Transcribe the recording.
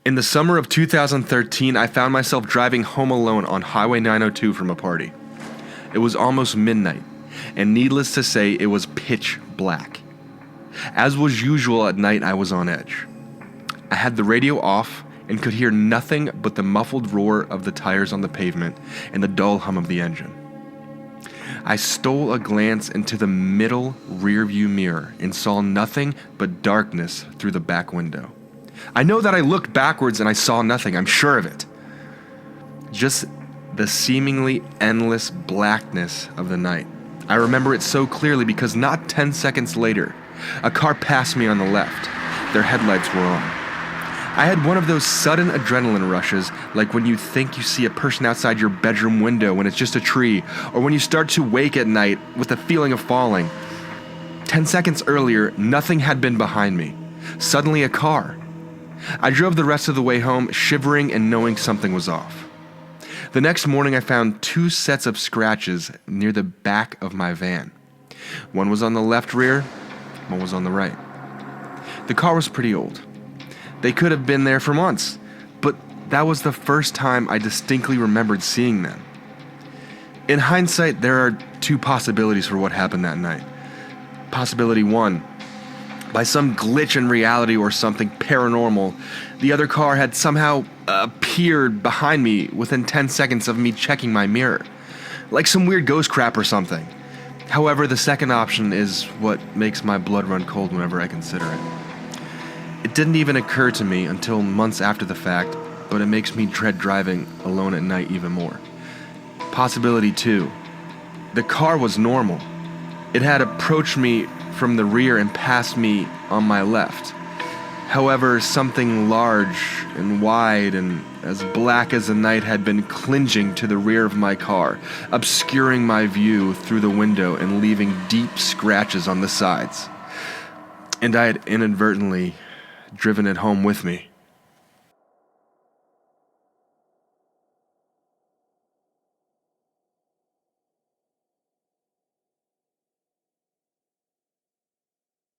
In the summer of 2013, I found myself driving home alone on Highway 902 from a party. It was almost midnight, and needless to say, it was pitch black. As was usual at night, I was on edge. I had the radio off and could hear nothing but the muffled roar of the tires on the pavement and the dull hum of the engine. I stole a glance into the middle rearview mirror and saw nothing but darkness through the back window. I know that I looked backwards and I saw nothing, I'm sure of it. Just the seemingly endless blackness of the night. I remember it so clearly because not 10 seconds later, a car passed me on the left. Their headlights were on. I had one of those sudden adrenaline rushes, like when you think you see a person outside your bedroom window when it's just a tree, or when you start to wake at night with the feeling of falling. 10 seconds earlier, nothing had been behind me. Suddenly a car. I drove the rest of the way home, shivering and knowing something was off. The next morning I found 2 sets of scratches near the back of my van. One was on the left rear, one was on the right. The car was pretty old. They could have been there for months, but that was the first time I distinctly remembered seeing them. In hindsight, there are 2 possibilities for what happened that night. Possibility 1, by some glitch in reality or something paranormal, the other car had somehow appeared behind me within 10 seconds of me checking my mirror, like some weird ghost crap or something. However, the second option is what makes my blood run cold whenever I consider it. It didn't even occur to me until months after the fact, but it makes me dread driving alone at night even more. Possibility 2. The car was normal. It had approached me from the rear and passed me on my left. However, something large and wide and as black as the night had been clinging to the rear of my car, obscuring my view through the window and leaving deep scratches on the sides. And I had inadvertently driven it home with me.